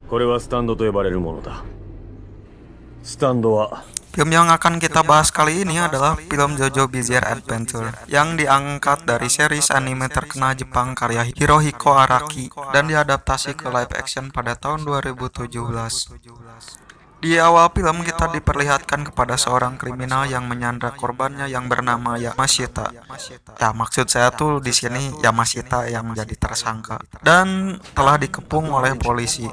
これはスタンドと呼ばれるものだ。スタンドは Film yang akan kita bahas kali ini adalah film JoJo Bizarre Adventure yang diangkat dari series anime terkenal Jepang karya Hirohiko Araki dan diadaptasi ke live action pada tahun 2017. Di awal film kita diperlihatkan kepada seorang kriminal yang menyandra korbannya yang bernama Yamashita. Ya, maksud saya tuh di sini Yamashita yang menjadi tersangka dan telah dikepung oleh polisi.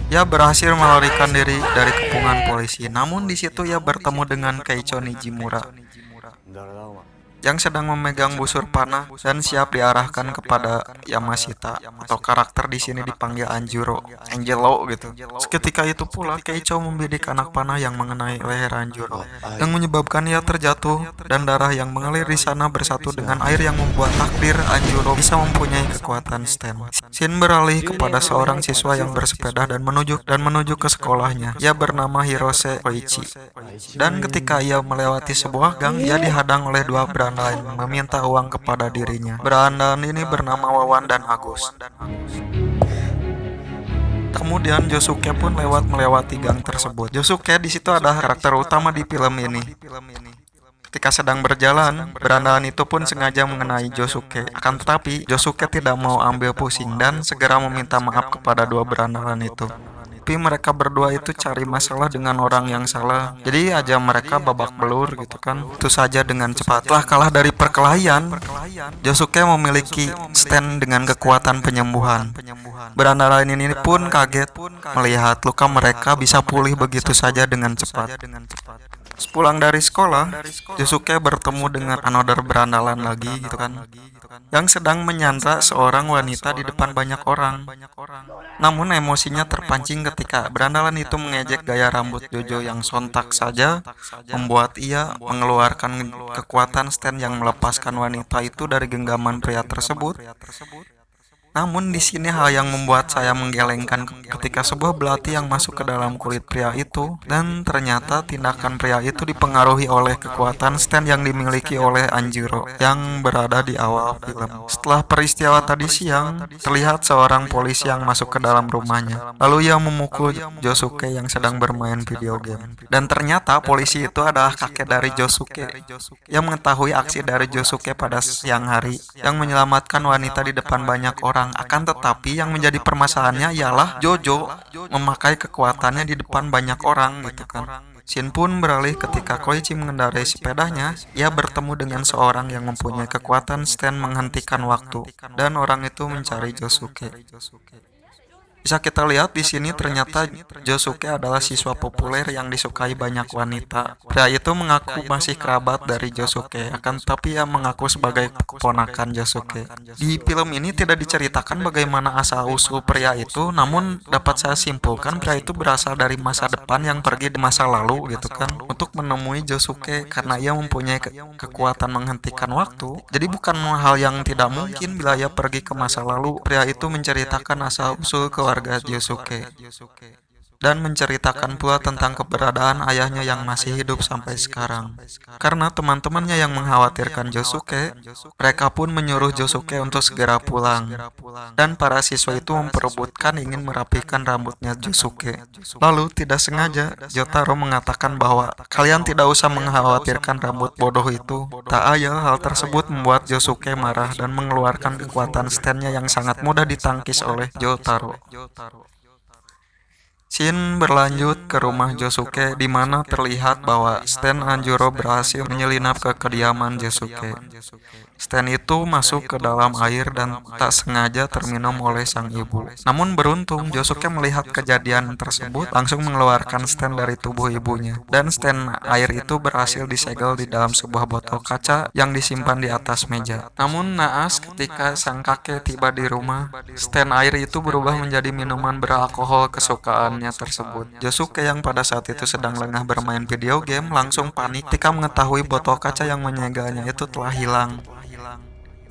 Ia berhasil melarikan diri dari kepungan polisi. Namun di situ ia bertemu dengan Keiicho Nijimura yang sedang memegang busur panah dan siap diarahkan kepada Yamashita, atau karakter di sini dipanggil Angelo gitu. Seketika itu pula Keiicho membidik anak panah yang mengenai leher Anjuro yang menyebabkan ia terjatuh, dan darah yang mengalir di sana bersatu dengan air yang membuat takdir Anjuro bisa mempunyai kekuatan stand. Scene beralih kepada seorang siswa yang bersepeda dan menuju ke sekolahnya. Ia bernama Hirose Koichi. Dan ketika ia melewati sebuah gang, ia dihadang oleh dua berandalan yang meminta uang kepada dirinya. Berandalan ini bernama Wawan dan Agus. Kemudian Josuke pun melewati gang tersebut. Josuke di situ adalah karakter utama di film ini. Ketika sedang berjalan, berandalan itu pun sengaja mengenai Josuke. Akan tetapi, Josuke tidak mau ambil pusing dan segera meminta maaf kepada dua berandalan itu. Tapi mereka berdua itu cari masalah dengan orang yang salah. Jadi aja mereka babak belur gitu kan. Itu saja dengan cepat. Setelah kalah dari perkelahian, Josuke memiliki stand dengan kekuatan penyembuhan. Berandalan ini pun kaget melihat luka mereka bisa pulih begitu saja dengan cepat. Sepulang dari sekolah, Josuke bertemu dengan another berandalan lagi gitu kan, yang sedang menyandra seorang wanita di depan banyak orang. Namun emosinya terpancing ketika berandalan itu mengejek gaya rambut Jojo yang sontak saja membuat ia mengeluarkan kekuatan stand yang melepaskan wanita itu dari genggaman pria tersebut. Namun di sini hal yang membuat saya menggelengkan ketika sebuah belati yang masuk ke dalam kulit pria itu, dan ternyata tindakan pria itu dipengaruhi oleh kekuatan stand yang dimiliki oleh Anjuro yang berada di awal film. Setelah peristiwa tadi siang, terlihat seorang polisi yang masuk ke dalam rumahnya. Lalu ia memukul Josuke yang sedang bermain video game. Dan ternyata polisi itu adalah kakek dari Josuke yang mengetahui aksi dari Josuke pada siang hari yang menyelamatkan wanita di depan banyak orang. Akan tetapi yang menjadi permasalahannya ialah Jojo memakai kekuatannya di depan banyak orang gitu kan. Scene pun beralih ketika Koichi mengendarai sepedanya. Ia bertemu dengan seorang yang mempunyai kekuatan stand menghentikan waktu, dan orang itu mencari Josuke. Bisa kita lihat di sini ternyata Josuke adalah siswa populer yang disukai banyak wanita. Pria itu mengaku masih kerabat dari Josuke, akan tetapi ia mengaku sebagai keponakan Josuke. Di film ini tidak diceritakan bagaimana asal-usul pria itu, namun dapat saya simpulkan pria itu berasal dari masa depan yang pergi di masa lalu gitu kan, untuk menemui Josuke karena ia mempunyai kekuatan menghentikan waktu. Jadi bukan hal yang tidak mungkin bila ia pergi ke masa lalu. Pria itu menceritakan asal-usul keluarga Josuke dan menceritakan pula tentang keberadaan ayahnya yang masih hidup sampai sekarang. Karena teman-temannya yang mengkhawatirkan Josuke, mereka pun menyuruh Josuke untuk segera pulang. Dan para siswa itu memperebutkan ingin merapikan rambutnya Josuke. Lalu tidak sengaja Jotaro mengatakan bahwa kalian tidak usah mengkhawatirkan rambut bodoh itu. Tak ayal hal tersebut membuat Josuke marah dan mengeluarkan kekuatan stand-nya yang sangat mudah ditangkis oleh Jotaro. Scene berlanjut ke rumah Josuke di mana terlihat bahwa Stan Anjuro berhasil menyelinap ke kediaman Josuke. Stan itu masuk ke dalam air dan tak sengaja terminum oleh sang ibu. Namun beruntung Josuke melihat kejadian tersebut langsung mengeluarkan Stan dari tubuh ibunya. Dan Stan air itu berhasil disegel di dalam sebuah botol kaca yang disimpan di atas meja. Namun naas ketika sang kakek tiba di rumah, Stan air itu berubah menjadi minuman beralkohol kesukaannya tersebut. Josuke yang pada saat itu sedang lengah bermain video game langsung panik ketika mengetahui botol kaca yang menyegarnya itu telah hilang.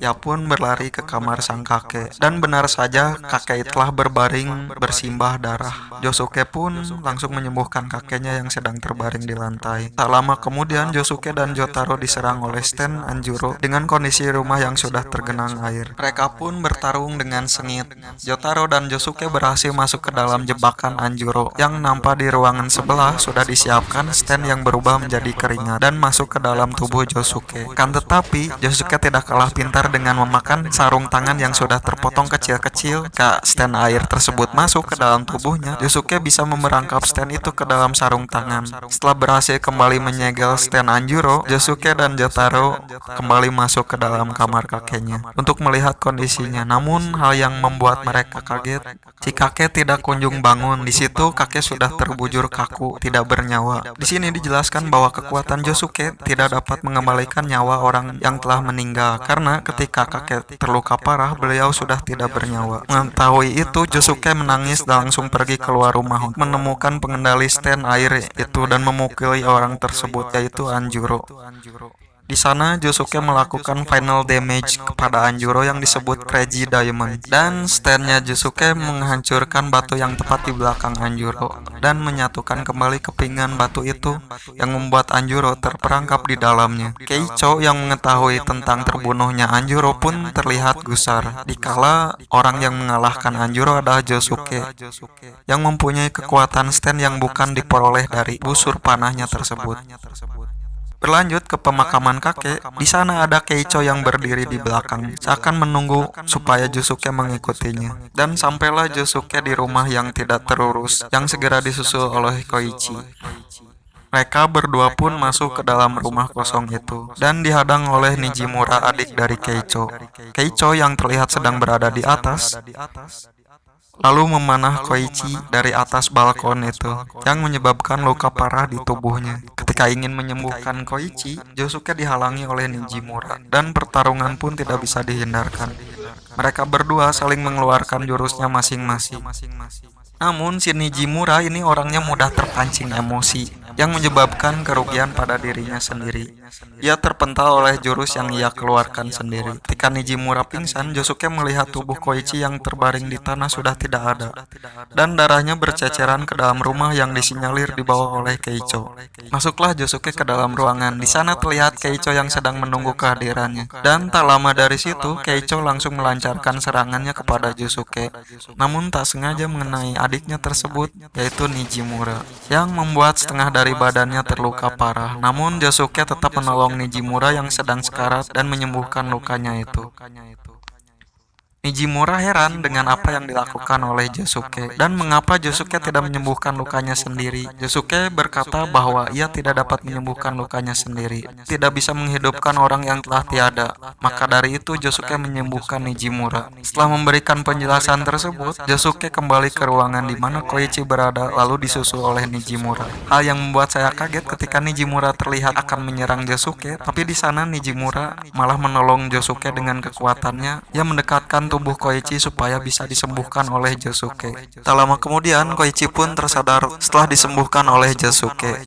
Ia pun berlari ke kamar sang kakek, dan benar saja kakek telah berbaring bersimbah darah. Josuke pun langsung menyembuhkan kakeknya yang sedang terbaring di lantai. Tak lama kemudian Josuke dan Jotaro diserang oleh Stan Anjuro dengan kondisi rumah yang sudah tergenang air. Mereka pun bertarung dengan sengit. Jotaro dan Josuke berhasil masuk ke dalam jebakan Anjuro, yang nampak di ruangan sebelah sudah disiapkan Stan yang berubah menjadi keringat dan masuk ke dalam tubuh Josuke. Kan tetapi Josuke tidak kalah pintar dengan memakan sarung tangan yang sudah terpotong kecil-kecil. Ketika Stan air tersebut masuk ke dalam tubuhnya, Josuke bisa memerangkap Stan itu ke dalam sarung tangan. Setelah berhasil kembali menyegel Stan Anjuro, Josuke dan Jotaro kembali masuk ke dalam kamar kakeknya untuk melihat kondisinya. Namun hal yang membuat mereka kaget, si kakek tidak kunjung bangun. Di situ kakek sudah terbujur kaku, tidak bernyawa. Di sini dijelaskan bahwa kekuatan Josuke tidak dapat mengembalikan nyawa orang yang telah meninggal, karena ketika kakek terluka parah, beliau sudah tidak bernyawa. Mengetahui itu, Josuke menangis dan langsung pergi keluar rumah menemukan pengendali stand air itu dan memukuli orang tersebut, yaitu Anjuro. Di sana Josuke melakukan final damage kepada Anjuro yang disebut Crazy Diamond, dan standnya Josuke menghancurkan batu yang tepat di belakang Anjuro dan menyatukan kembali kepingan batu itu yang membuat Anjuro terperangkap di dalamnya. Keicho yang mengetahui tentang terbunuhnya Anjuro pun terlihat gusar, dikala orang yang mengalahkan Anjuro adalah Josuke yang mempunyai kekuatan stand yang bukan diperoleh dari busur panahnya tersebut. Berlanjut ke pemakaman kakek, di sana ada Keicho yang berdiri di belakang, seakan menunggu supaya Josuke mengikutinya. Dan sampailah Josuke di rumah yang tidak terurus, yang segera disusul oleh Koichi. Mereka berdua pun masuk ke dalam rumah kosong itu, dan dihadang oleh Nijimura, adik dari Keicho. Keicho yang terlihat sedang berada di atas, lalu memanah Koichi dari atas balkon itu, yang menyebabkan luka parah di tubuhnya. Ketika ingin menyembuhkan Koichi, Josuke dihalangi oleh Nijimura, dan pertarungan pun tidak bisa dihindarkan. Mereka berdua saling mengeluarkan jurusnya masing-masing. Namun si Nijimura ini orangnya mudah terpancing emosi, yang menyebabkan kerugian pada dirinya sendiri. Ia terpental oleh jurus yang ia keluarkan sendiri. Ketika Nijimura pingsan, Josuke melihat tubuh Koichi yang terbaring di tanah sudah tidak ada, dan darahnya berceceran ke dalam rumah yang disinyalir dibawa oleh Keicho. Masuklah Josuke ke dalam ruangan. Di sana terlihat Keicho yang sedang menunggu kehadirannya, dan tak lama dari situ Keicho langsung melancarkan serangannya kepada Josuke, namun tak sengaja mengenai adiknya tersebut, yaitu Nijimura, yang membuat setengah dari badannya terluka parah. Namun Josuke tetap menolong Nijimura yang sedang sekarat dan menyembuhkan lukanya itu. Nijimura heran dengan apa yang dilakukan oleh Josuke dan mengapa Josuke tidak menyembuhkan lukanya sendiri. Josuke berkata bahwa ia tidak dapat menyembuhkan lukanya sendiri, tidak bisa menghidupkan orang yang telah tiada. Maka dari itu Josuke menyembuhkan Nijimura. Setelah memberikan penjelasan tersebut, Josuke kembali ke ruangan di mana Koichi berada, lalu disusul oleh Nijimura. Hal yang membuat saya kaget ketika Nijimura terlihat akan menyerang Josuke, tapi di sana Nijimura malah menolong Josuke dengan kekuatannya. Ia mendekatkan tubuh Koichi supaya bisa disembuhkan oleh Josuke. Tak lama kemudian Koichi pun tersadar setelah disembuhkan oleh Josuke.